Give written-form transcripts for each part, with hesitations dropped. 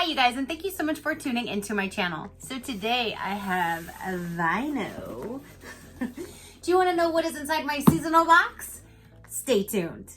you guys, and thank you so much for tuning into my channel. So today I have a VineOh. Do you want to know what is inside my seasonal box? Stay tuned.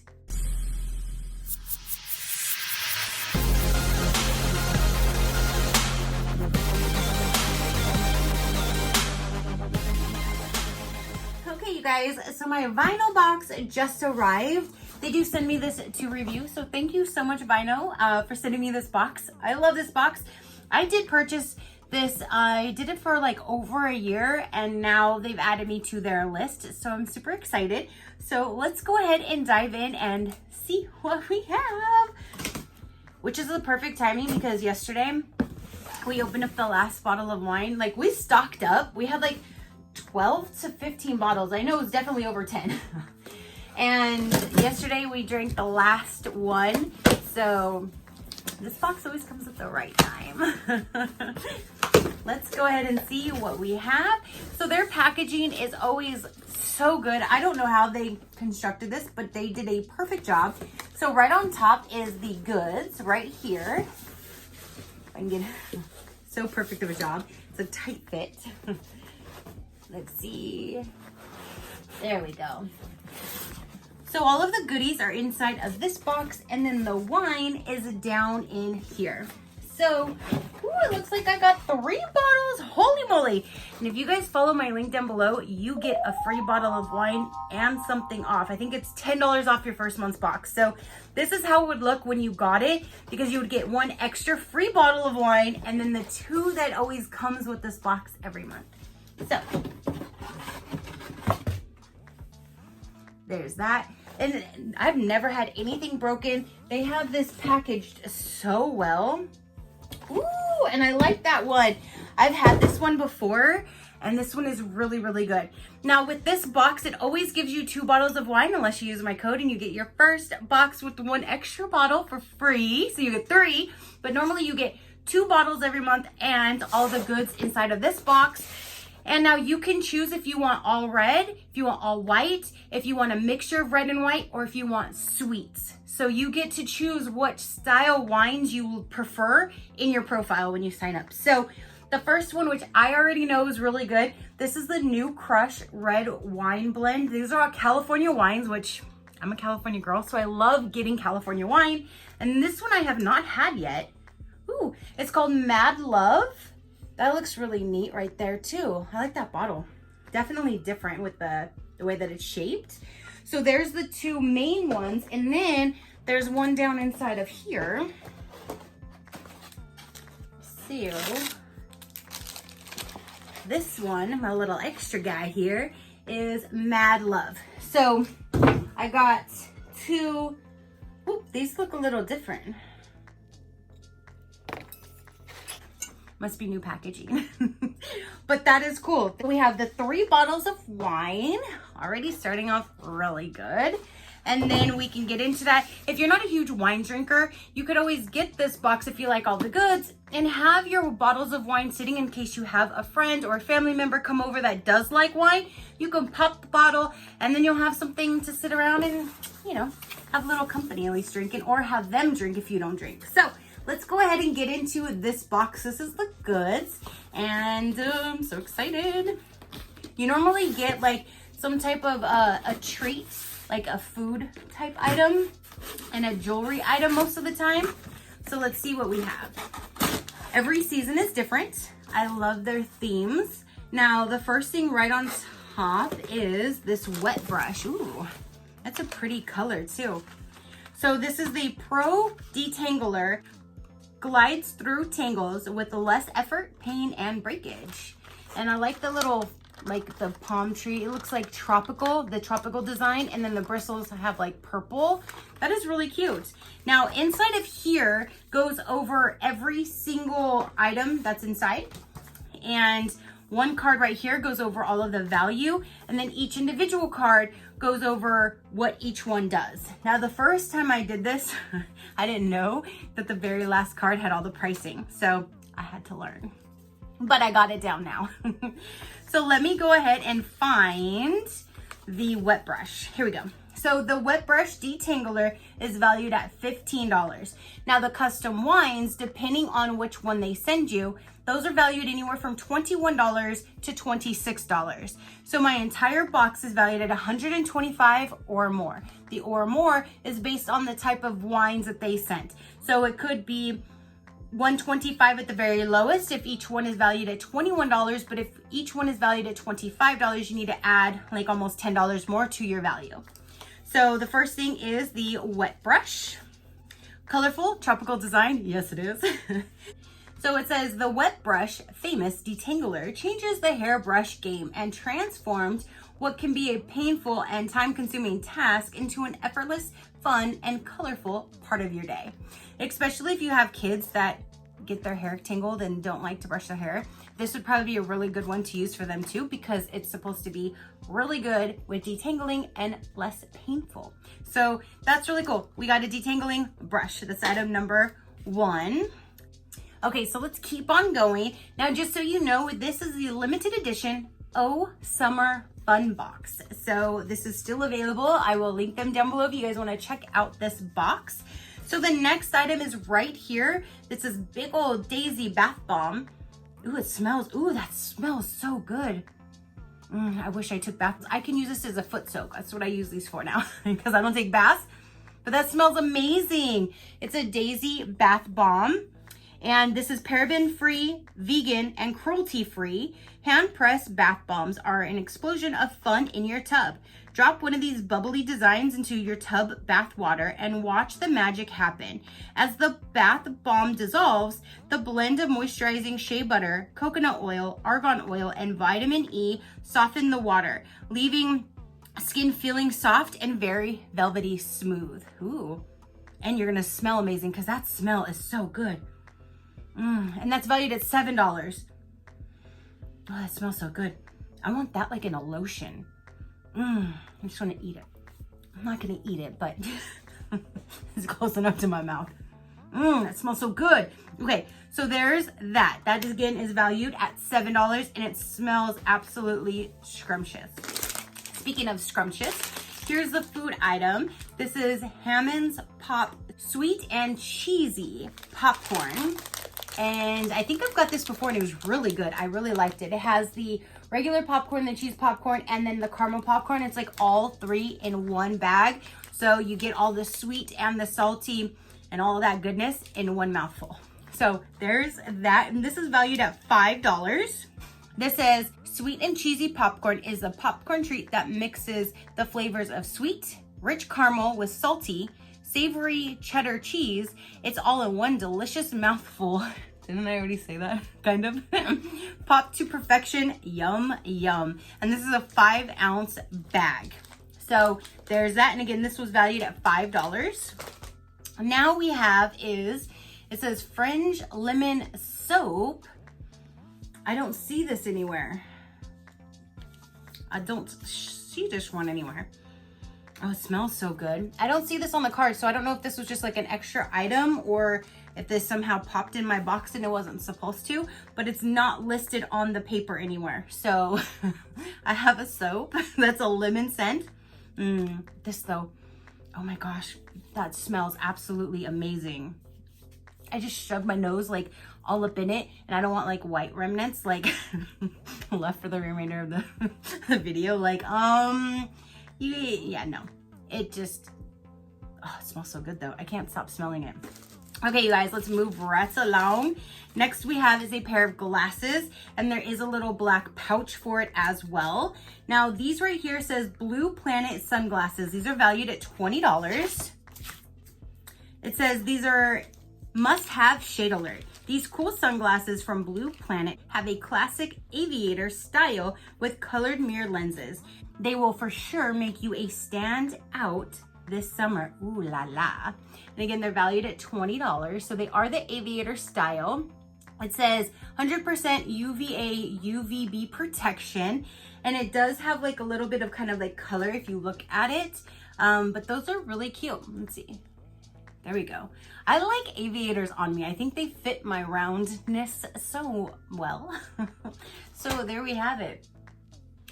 Okay, you guys, so my VineOh box just arrived. They do send me this to review, so thank you so much, VineOh, for sending me this box. I love this box. I did purchase this. I did it for like over a year, and now they've added me to their list, so I'm super excited. So let's go ahead and dive in and see what we have, which is the perfect timing because yesterday we opened up the last bottle of wine. Like, we stocked up. We had like 12 to 15 bottles. I know it's definitely over 10. And yesterday we drank the last one. So this box always comes at the right time. Let's go ahead and see what we have. So their packaging is always so good. I don't know how they constructed this, but they did a perfect job. So right on top is the goods right here. If I can get so perfect of a job. It's a tight fit. Let's see. There we go. So all of the goodies are inside of this box, and then the wine is down in here. So, ooh, it looks like I got 3 bottles. Holy moly. And if you guys follow my link down below, you get a free bottle of wine and something off. I think it's $10 off your first month's box. So this is how it would look when you got it, because you would get 1 extra free bottle of wine and then the 2 that always comes with this box every month. So there's that. And I've never had anything broken. They have this packaged so well. Ooh, and I like that one. I've had this one before, and this one is really, really good. Now with this box, it always gives you 2 bottles of wine unless you use my code, and you get your first box with 1 extra bottle for free. So you get 3, but normally you get 2 bottles every month and all the goods inside of this box. And now you can choose if you want all red, if you want all white, if you want a mixture of red and white, or if you want sweets. So you get to choose what style wines you prefer in your profile when you sign up. So the first one, which I already know is really good, this is the new Crush Red Wine Blend. These are all California wines, which I'm a California girl, so I love getting California wine. And this one I have not had yet. Ooh, it's called Mad Love. That looks really neat right there too. I like that bottle. Definitely different with the way that it's shaped. So there's the 2 main ones, and then there's one down inside of here. So this one, my little extra guy here, is Mad Love. So I got 2. Oop, these look a little different. Must be new packaging. But that is cool. We have the 3 bottles of wine, already starting off really good. And then we can get into that. If you're not a huge wine drinker, you could always get this box if you like all the goods and have your bottles of wine sitting in case you have a friend or a family member come over that does like wine. You can pop the bottle, and then you'll have something to sit around and, you know, have a little company at least drinking, or have them drink if you don't drink. So let's go ahead and get into this box. This is the goods, and I'm so excited. You normally get like some type of a treat, like a food type item and a jewelry item most of the time. So let's see what we have. Every season is different. I love their themes. Now the first thing right on top is this wet brush. Ooh, that's a pretty color too. So this is the Pro Detangler. Glides through tangles with less effort, pain, and breakage. And I like the little, like the palm tree. It looks like tropical, the tropical design, and then the bristles have like purple. That is really cute. Now inside of here goes over every single item that's inside. And 1 card right here goes over all of the value, and then each individual card goes over what each one does. Now, the first time I did this, I didn't know that the very last card had all the pricing, so I had to learn. But I got it down now. So let me go ahead and find the wet brush. Here we go. So the wet brush detangler is valued at $15. Now the custom wines, depending on which one they send you, those are valued anywhere from $21 to $26. So my entire box is valued at $125 or more. The or more is based on the type of wines that they sent. So it could be $125 at the very lowest if each one is valued at $21, but if each one is valued at $25, you need to add like almost $10 more to your value. So the first thing is the wet brush. Colorful, tropical design, yes it is. So it says the wet brush famous detangler changes the hairbrush game and transforms what can be a painful and time-consuming task into an effortless, fun, and colorful part of your day. Especially if you have kids that get their hair tangled and don't like to brush their hair. This would probably be a really good one to use for them too, because it's supposed to be really good with detangling and less painful. So that's really cool. We got a detangling brush. That's item number 1. Okay, so let's keep on going. Now, just so you know, this is the limited edition Oh Summer Fun Box. So this is still available. I will link them down below if you guys want to check out this box. So the next item is right here. This is big old Daisy Bath Bomb. Ooh, it smells, ooh, that smells so good. I wish I took baths. I can use this as a foot soak. That's what I use these for now because I don't take baths, but that smells amazing. It's a Daisy Bath Bomb. And this is paraben-free, vegan, and cruelty-free. Hand-pressed bath bombs are an explosion of fun in your tub. Drop one of these bubbly designs into your tub bath water and watch the magic happen. As the bath bomb dissolves, the blend of moisturizing shea butter, coconut oil, argan oil, and vitamin E soften the water, leaving skin feeling soft and very velvety smooth. Ooh, and you're gonna smell amazing because that smell is so good. And that's valued at $7. Oh, that smells so good. I want that like in a lotion. I just want to eat it. I'm not gonna eat it, but it's close enough to my mouth. That smells so good. Okay, so there's that. That again is valued at $7 and it smells absolutely scrumptious. Speaking of scrumptious, here's the food item. This is Hammond's Pop Sweet and Cheesy Popcorn. And I think I've got this before and it was really good. I really liked it. It has the regular popcorn, the cheese popcorn, and then the caramel popcorn. It's like all 3 in one bag. So you get all the sweet and the salty and all of that goodness in one mouthful. So there's that. And this is valued at $5. This says sweet and cheesy popcorn is a popcorn treat that mixes the flavors of sweet, rich caramel with salty, savory cheddar cheese. It's all in one delicious mouthful. Didn't I already say that? Kind of. Pop to perfection. Yum, yum. And this is a 5-ounce bag. So there's that. And again, this was valued at $5. Now we have it says Fringe Lemon Soap. I don't see this anywhere. I don't see this one anywhere. Oh, it smells so good. I don't see this on the card, so I don't know if this was just like an extra item or if this somehow popped in my box and it wasn't supposed to, but it's not listed on the paper anywhere. So I have a soap that's a lemon scent. This though, oh my gosh, that smells absolutely amazing. I just shoved my nose like all up in it and I don't want like white remnants like left for the remainder of the video. Like, yeah, no, it just, oh, it smells so good though. I can't stop smelling it. Okay, you guys, let's move right along. Next we have is a pair of glasses and there is a little black pouch for it as well. Now these right here says Blue Planet sunglasses. These are valued at $20. It says these are must-have shade alert. These cool sunglasses from Blue Planet have a classic aviator style with colored mirror lenses. They will for sure make you a stand out this summer. Ooh la la. And again, they're valued at $20. So they are the aviator style. It says 100% UVA UVB protection. And it does have like a little bit of kind of like color if you look at it. But those are really cute. Let's see. There we go. I like aviators on me. I think they fit my roundness so well. So there we have it.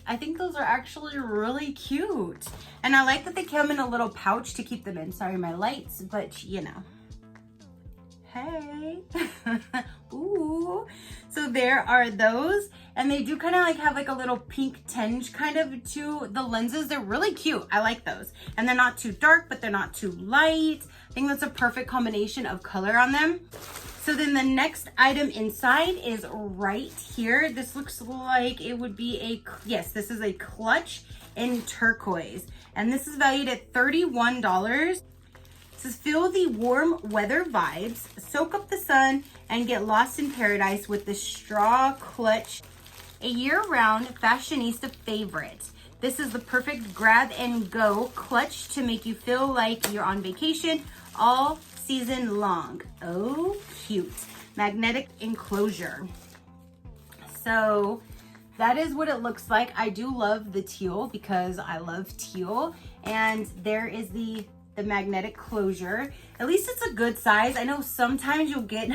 I think those are actually really cute. And I like that they come in a little pouch to keep them in. Sorry, my lights, but you know. Hey. Ooh. So there are those. And they do kind of like have like a little pink tinge kind of to the lenses. They're really cute. I like those. And they're not too dark, but they're not too light. I think that's a perfect combination of color on them. So then the next item inside is right here. This looks like it would be a, yes, this is a clutch in turquoise. And this is valued at $31. It says, feel the warm weather vibes, soak up the sun, and get lost in paradise with the straw clutch. A year-round fashionista favorite. This is the perfect grab and go clutch to make you feel like you're on vacation all season long. Oh, cute. Magnetic enclosure. So that is what it looks like. I do love the teal because I love teal. And there is the magnetic closure. At least it's a good size. I know sometimes you'll get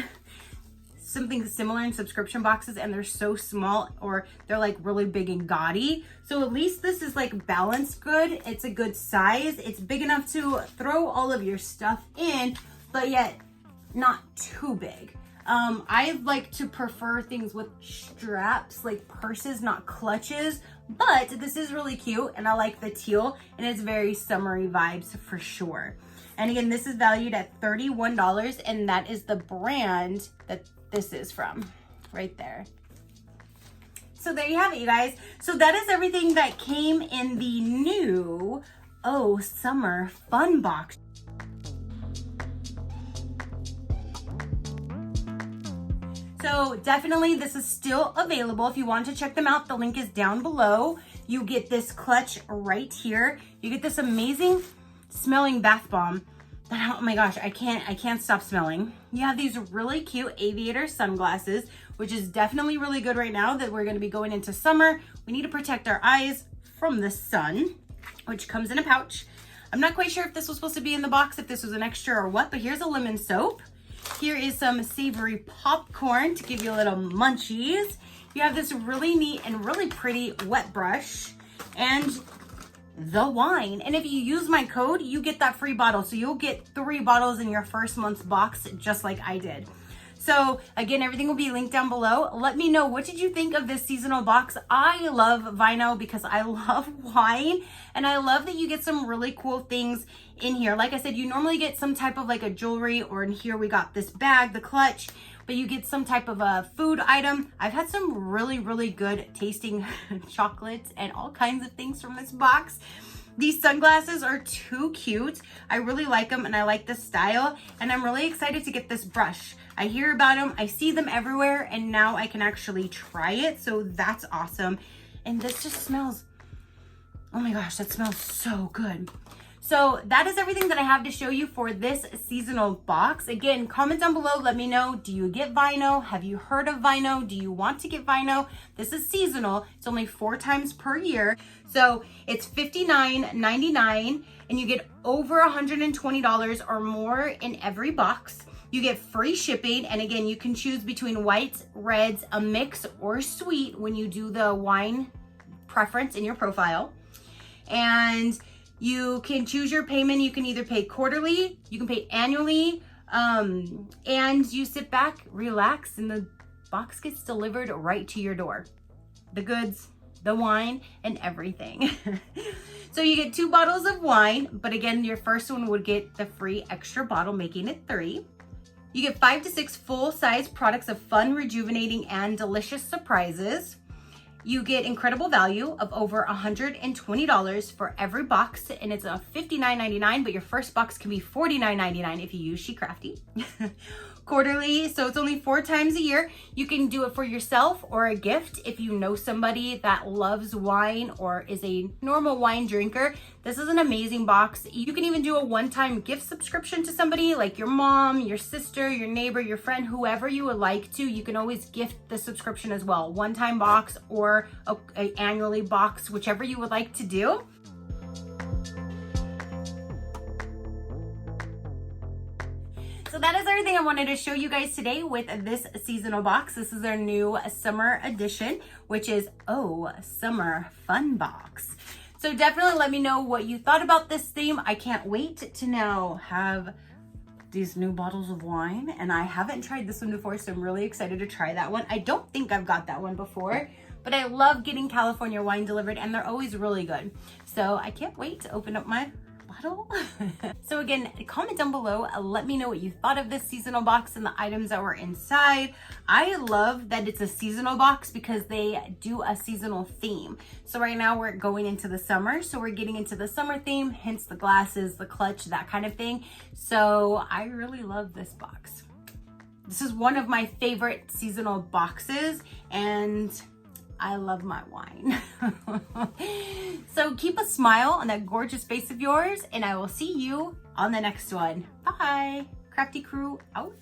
something similar in subscription boxes and they're so small or they're like really big and gaudy. So at least this is like balanced good. It's a good size. It's big enough to throw all of your stuff in, but yet not too big. I like to prefer things with straps, like purses, not clutches, but this is really cute and I like the teal and it's very summery vibes for sure. And again, this is valued at $31 and that is the brand that this is from right there. So there you have it, you guys. So that is everything that came in the new Oh Summer Fun Box. So definitely this is still available. If you want to check them out, the link is down below. You get this clutch right here. You get this amazing smelling bath bomb. Oh my gosh, I can't stop smelling. You have these really cute aviator sunglasses, which is definitely really good right now that we're gonna be going into summer. We need to protect our eyes from the sun, which comes in a pouch. I'm not quite sure if this was supposed to be in the box, if this was an extra or what, but here's a lemon soap. Here is some savory popcorn to give you a little munchies. You have this really neat and really pretty wet brush and the wine. And if you use my code, you get that free bottle. So you'll get 3 bottles in your first month's box, just like I did. So again, everything will be linked down below. Let me know, what did you think of this seasonal box? I love VineOh because I love wine and I love that you get some really cool things in here. Like I said, you normally get some type of like a jewelry, or in here we got this bag, the clutch, but you get some type of a food item. I've had some really, really good tasting chocolates and all kinds of things from this box. These sunglasses are too cute. I really like them and I like the style, and I'm really excited to get this brush. I hear about them, I see them everywhere, and now I can actually try it. So that's awesome. And this just smells, oh my gosh, that smells so good. So that is everything that I have to show you for this seasonal box. Again, comment down below, let me know, do you get VineOh? Have you heard of VineOh? Do you want to get VineOh? This is seasonal. It's only 4 times per year. So it's $59.99 and you get over $120 or more in every box. You get free shipping, and again, you can choose between whites, reds, a mix, or sweet when you do the wine preference in your profile. And you can choose your payment. You can either pay quarterly, you can pay annually, and you sit back, relax, and the box gets delivered right to your door. The goods, the wine, and everything. So you get 2 bottles of wine, but again, your first one would get the free extra bottle, making it 3. You get 5 to 6 full-size products of fun, rejuvenating, and delicious surprises. You get incredible value of over $120 for every box, and it's a $59.99, but your first box can be $49.99 if you use SheCrafty. Quarterly, so it's only 4 times a year. You can do it for yourself or a gift if you know somebody that loves wine or is a normal wine drinker. This is an amazing box. You can even do a one-time gift subscription to somebody like your mom, your sister, your neighbor, your friend, whoever you would like to. You can always gift the subscription as well. One-time box or a annually box, whichever you would like to do. So that is everything thing I wanted to show you guys today with this seasonal box, this is our new summer edition, which is Oh Summer Fun Box. So definitely let me know what you thought about this theme. I can't wait to now have these new bottles of wine, and I haven't tried this one before, so I'm really excited to try that one. I don't think I've got that one before, but I love getting California wine delivered, and they're always really good. So I can't wait to open up my bottle. So again, comment down below, let me know what you thought of this seasonal box and the items that were inside. I love that it's a seasonal box because they do a seasonal theme. So right now we're going into the summer, so we're getting into the summer theme, hence the glasses, the clutch, that kind of thing. So I really love this box. This is one of my favorite seasonal boxes, and I love my wine. So keep a smile on that gorgeous face of yours, and I will see you on the next one. Bye. Crafty crew out.